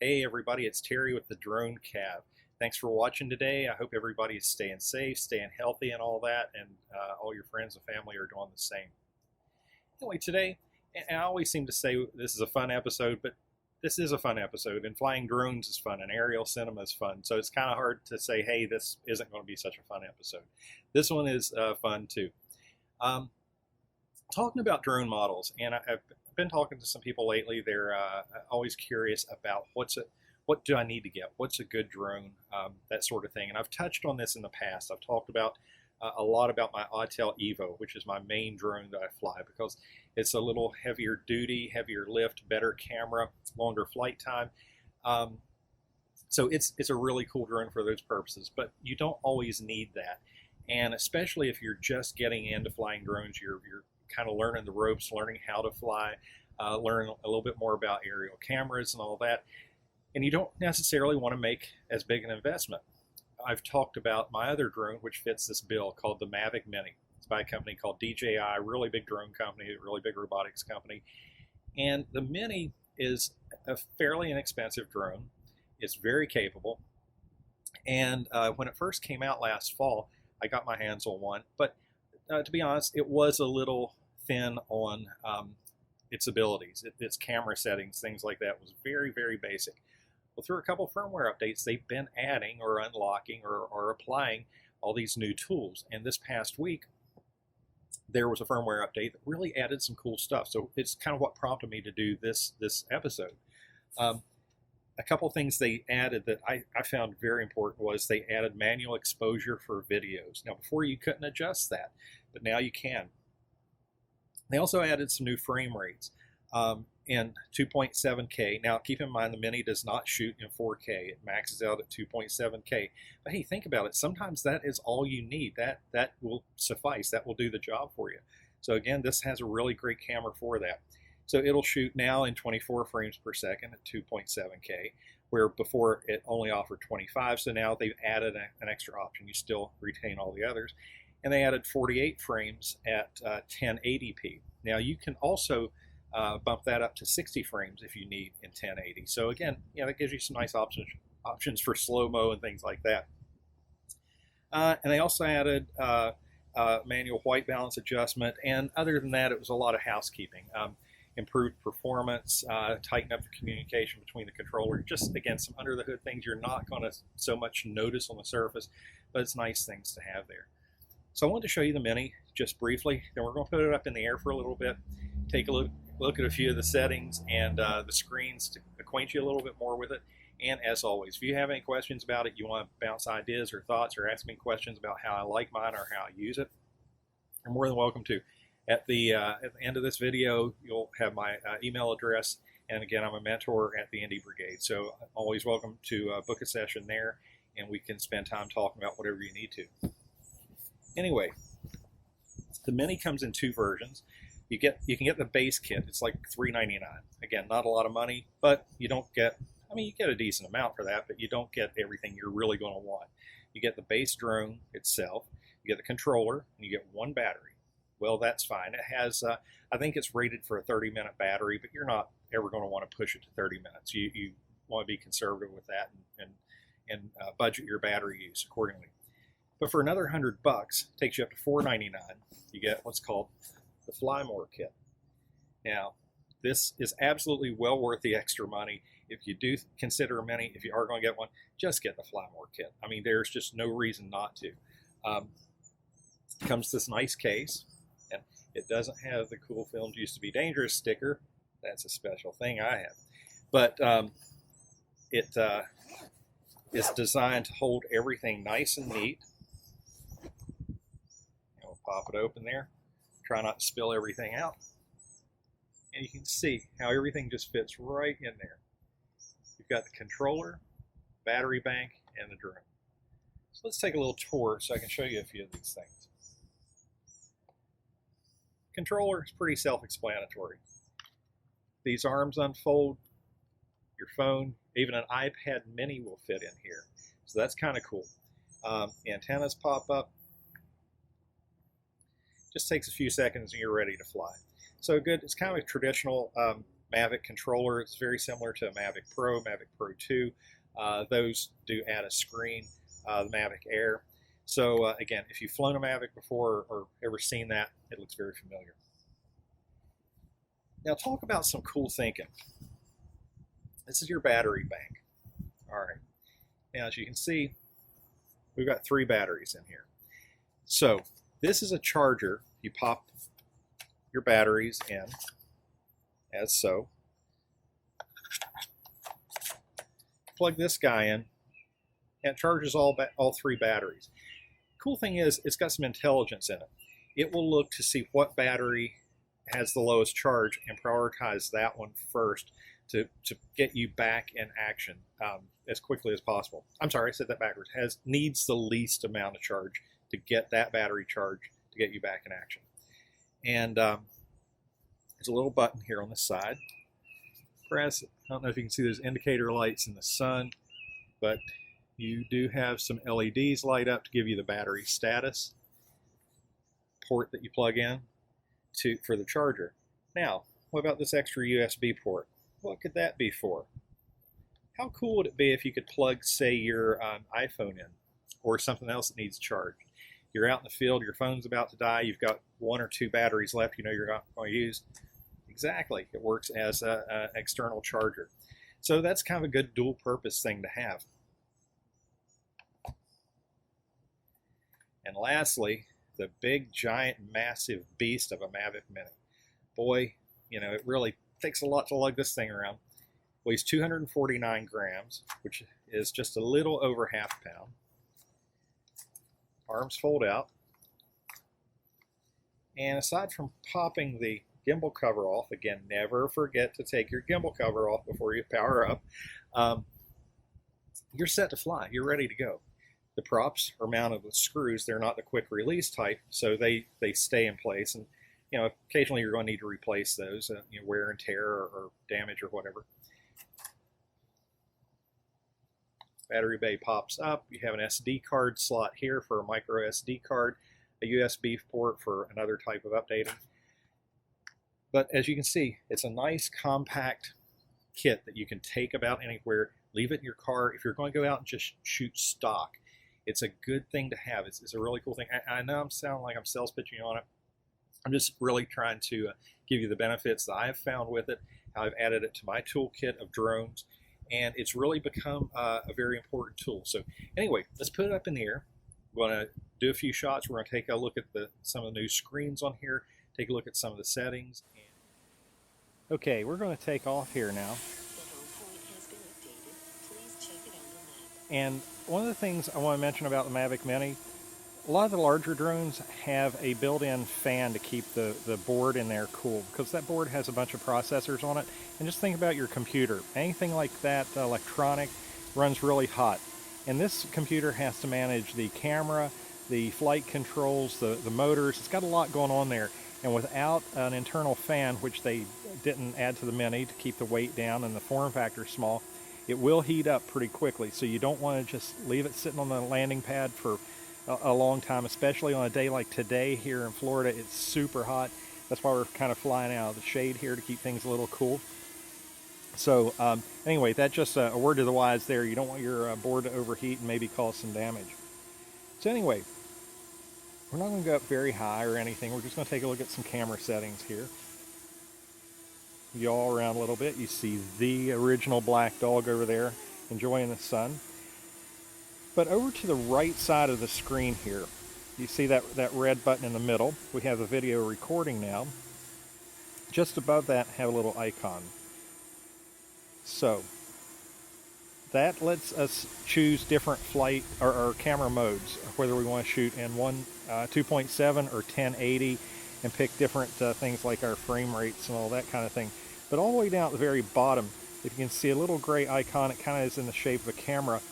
Hey everybody, it's Terry with the Drone Cav. Thanks for watching today. I hope everybody's staying safe, staying healthy and all that, and all your friends and family are doing the same. Anyway, today, and I always seem to say this is a fun episode, but this is a fun episode, and flying drones is fun, and aerial cinema is fun, so it's kind of hard to say, hey, this isn't going to be such a fun episode. This one is fun too. Talking about drone models, and I've been talking to some people lately. They're always curious about what do I need to get? What's a good drone? That sort of thing. And I've touched on this in the past. I've talked about a lot about my Autel Evo, which is my main drone that I fly because it's a little heavier duty, heavier lift, better camera, longer flight time. So it's a really cool drone for those purposes, but you don't always need that. And especially if you're just getting into flying drones, you're kind of learning the ropes, learning how to fly, learn a little bit more about aerial cameras and all that. And you don't necessarily want to make as big an investment. I've talked about my other drone, which fits this bill, called the Mavic Mini. It's by a company called DJI, really big drone company, a really big robotics company. And the Mini is a fairly inexpensive drone. It's very capable. And when it first came out last fall, I got my hands on one. But to be honest, it was a little thin on its abilities. Its camera settings, things like that, was very, very basic. Well, through a couple firmware updates, they've been adding or unlocking or applying all these new tools. And this past week, there was a firmware update that really added some cool stuff. So it's kind of what prompted me to do this episode. A couple things they added that I found very important was they added manual exposure for videos. Now, before you couldn't adjust that, but now you can. They also added some new frame rates in 2.7K. Now, keep in mind the Mini does not shoot in 4K. It maxes out at 2.7K. But hey, think about it. Sometimes that is all you need. That will suffice. That will do the job for you. So again, this has a really great camera for that. So it'll shoot now in 24 frames per second at 2.7K, where before it only offered 25. So now they've added an extra option. You still retain all the others. And they added 48 frames at 1080p. Now you can also bump that up to 60 frames if you need in 1080. So again, that gives you some nice options for slow-mo and things like that. And they also added manual white balance adjustment. And other than that, it was a lot of housekeeping. Improved performance, tighten up the communication between the controller. Just, again, some under-the-hood things you're not going to so much notice on the surface, but it's nice things to have there. So I wanted to show you the Mini just briefly. Then we're going to put it up in the air for a little bit, take a look at a few of the settings and the screens to acquaint you a little bit more with it. And as always, if you have any questions about it, you want to bounce ideas or thoughts or ask me questions about how I like mine or how I use it, you're more than welcome to. At the end of this video, you'll have my email address. And again, I'm a mentor at the Indy Brigade. So always welcome to book a session there, and we can spend time talking about whatever you need to. Anyway, the Mini comes in two versions. You can get the base kit. It's like $3.99. Again, not a lot of money, but you don't get, you get a decent amount for that, but you don't get everything you're really going to want. You get the base drone itself, you get the controller, and you get one battery. Well, that's fine. It has, I think it's rated for a 30-minute battery, but you're not ever going to want to push it to 30 minutes. You want to be conservative with that and budget your battery use accordingly. But for another $100, takes you up to $4.99. You get what's called the Fly More kit. Now, this is absolutely well worth the extra money. If you do consider a Mini, if you are going to get one, just get the Fly More kit. There's just no reason not to. Comes this nice case. And it doesn't have the Cool Films Used to Be Dangerous sticker. That's a special thing I have. But it is designed to hold everything nice and neat. And we'll pop it open there. Try not to spill everything out. And you can see how everything just fits right in there. You've got the controller, battery bank, and the drone. So let's take a little tour so I can show you a few of these things. Controller is pretty self-explanatory. These arms unfold, your phone, even an iPad mini will fit in here. So that's kind of cool. Antennas pop up. Just takes a few seconds and you're ready to fly. So good, it's kind of a traditional Mavic controller. It's very similar to a Mavic Pro, Mavic Pro 2. Those do add a screen, the Mavic Air. So again, if you've flown a Mavic before or ever seen that, it looks very familiar. Now talk about some cool thinking. This is your battery bank. All right. Now as you can see, we've got 3 batteries in here. So this is a charger. You pop your batteries in, as so. Plug this guy in, and it charges all 3 batteries. Cool thing is, it's got some intelligence in it. It will look to see what battery has the lowest charge and prioritize that one first to get you back in action as quickly as possible. I'm sorry, I said that backwards. Needs the least amount of charge to get that battery charged to get you back in action. And there's a little button here on the side. Press it. I don't know if you can see those indicator lights in the sun, but you do have some LEDs light up to give you the battery status. Port that you plug in for the charger. Now, what about this extra USB port? What could that be for? How cool would it be if you could plug, say, your iPhone in, or something else that needs charged? You're out in the field, your phone's about to die, you've got 1 or 2 batteries left you know you're not going to use. Exactly, it works as an external charger. So that's kind of a good dual purpose thing to have. And lastly, the big, giant, massive beast of a Mavic Mini. Boy, you know, it really takes a lot to lug this thing around. Weighs 249 grams, which is just a little over ½ pound. Arms fold out. And aside from popping the gimbal cover off, again, never forget to take your gimbal cover off before you power up, you're set to fly. You're ready to go. The props are mounted with screws. They're not the quick release type, so they stay in place. And you know, occasionally you're going to need to replace those, you know, wear and tear or damage or whatever. Battery bay pops up. You have an SD card slot here for a micro SD card, a USB port for another type of updating. But as you can see, it's a nice compact kit that you can take about anywhere, leave it in your car. If you're going to go out and just shoot stock, it's a good thing to have. It's a really cool thing. I know I'm sounding like I'm sales pitching on it. I'm just really trying to give you the benefits that I've found with it, how I've added it to my toolkit of drones, and it's really become a very important tool. So anyway, let's put it up in the air. We're going to do a few shots. We're going to take a look at some of the new screens on here, take a look at some of the settings. Okay, we're going to take off here now. And one of the things I want to mention about the Mavic Mini, a lot of the larger drones have a built-in fan to keep the board in there cool, because that board has a bunch of processors on it. And just think about your computer. Anything like that electronic runs really hot. And this computer has to manage the camera, the flight controls, the motors. It's got a lot going on there. And without an internal fan, which they didn't add to the Mini to keep the weight down and the form factor small, it will heat up pretty quickly. So you don't want to just leave it sitting on the landing pad for a long time, especially on a day like today here in Florida. It's super hot. That's why we're kind of flying out of the shade here to keep things a little cool. So anyway, that's just a word to the wise there. You don't want your board to overheat and maybe cause some damage. So anyway, we're not going to go up very high or anything. We're just going to take a look at some camera settings here. Yaw around a little bit. You see the original black dog over there enjoying the sun. But over to the right side of the screen here, you see that red button in the middle. We have a video recording now. Just above that, have a little icon. So that lets us choose different flight or camera modes, whether we want to shoot in 2.7 or 1080, and pick different things like our frame rates and all that kind of thing. But all the way down at the very bottom, if you can see a little gray icon, it kind of is in the shape of a camera,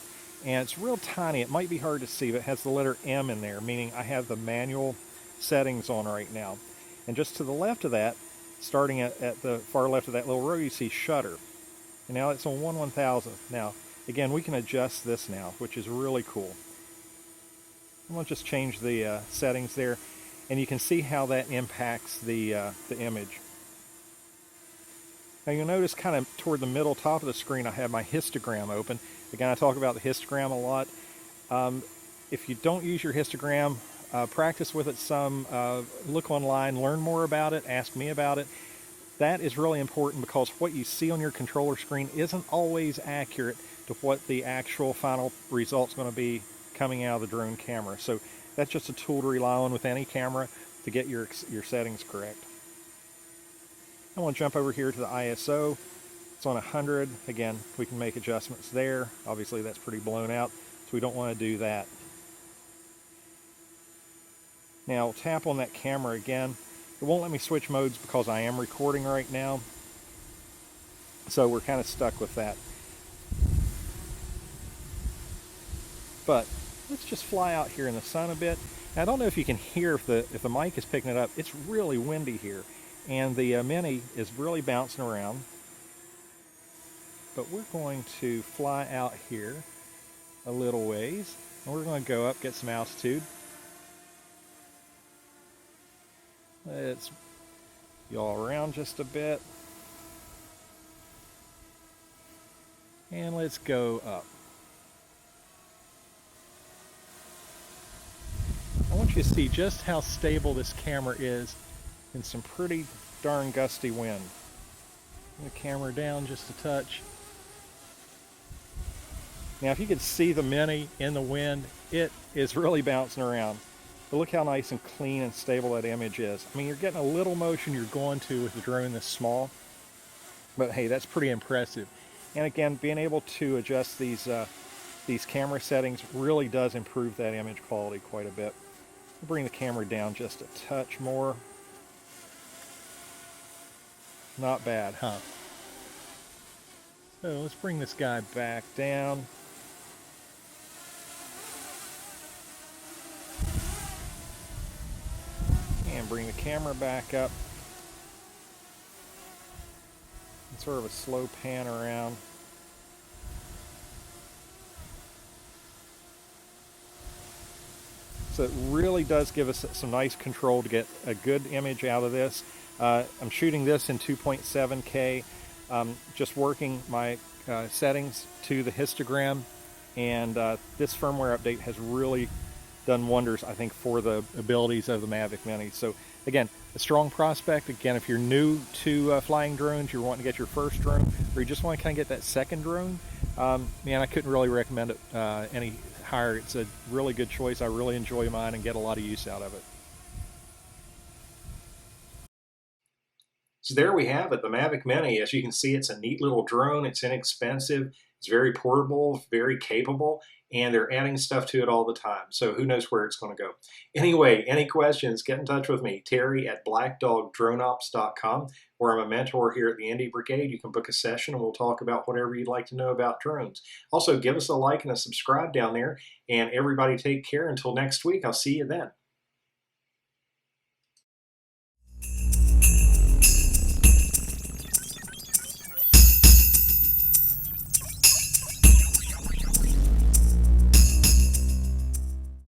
and it's real tiny. It might be hard to see, but it has the letter M in there, meaning I have the manual settings on right now. And just to the left of that, starting at the far left of that little row, you see shutter. And now it's on 1/1000th. Now, again, we can adjust this now, which is really cool. I'm going to just change the settings there, and you can see how that impacts the image. Now you'll notice kind of toward the middle top of the screen I have my histogram open. Again, I talk about the histogram a lot. If you don't use your histogram, practice with it some, look online, learn more about it, ask me about it. That is really important because what you see on your controller screen isn't always accurate to what the actual final result's going to be coming out of the drone camera. So that's just a tool to rely on with any camera to get your settings correct. I want to jump over here to the ISO. It's on 100. Again, we can make adjustments there. Obviously that's pretty blown out, so we don't want to do that. Now I'll tap on that camera again. It won't let me switch modes because I am recording right now, so we're kind of stuck with that. But let's just fly out here in the sun a bit. Now, I don't know if you can hear if the mic is picking it up. It's really windy here, and the Mini is really bouncing around. But we're going to fly out here a little ways, and we're going to go up, get some altitude. Let's yaw around just a bit. And let's go up. I want you to see just how stable this camera is in some pretty darn gusty wind. Bring the camera down just a touch. Now if you could see the Mini in the wind, it is really bouncing around. But look how nice and clean and stable that image is. I mean, you're getting a little motion you're going to with the drone this small, but hey, that's pretty impressive. And again, being able to adjust these camera settings really does improve that image quality quite a bit. I'll bring the camera down just a touch more. Not bad, huh? So let's bring this guy back down. And bring the camera back up. And sort of a slow pan around. So it really does give us some nice control to get a good image out of this. I'm shooting this in 2.7K, just working my settings to the histogram, and this firmware update has really done wonders, I think, for the abilities of the Mavic Mini. So again, a strong prospect. Again, if you're new to flying drones, you're wanting to get your first drone, or you just want to kind of get that second drone, man, I couldn't really recommend it any higher. It's a really good choice. I really enjoy mine and get a lot of use out of it. So there we have it, the Mavic Mini. As you can see, it's a neat little drone. It's inexpensive. It's very portable, very capable, and they're adding stuff to it all the time. So who knows where it's going to go. Anyway, any questions, get in touch with me, Terry at blackdogdroneops.com, where I'm a mentor here at the Indy Brigade. You can book a session and we'll talk about whatever you'd like to know about drones. Also, give us a like and a subscribe down there, and everybody take care. Until next week, I'll see you then.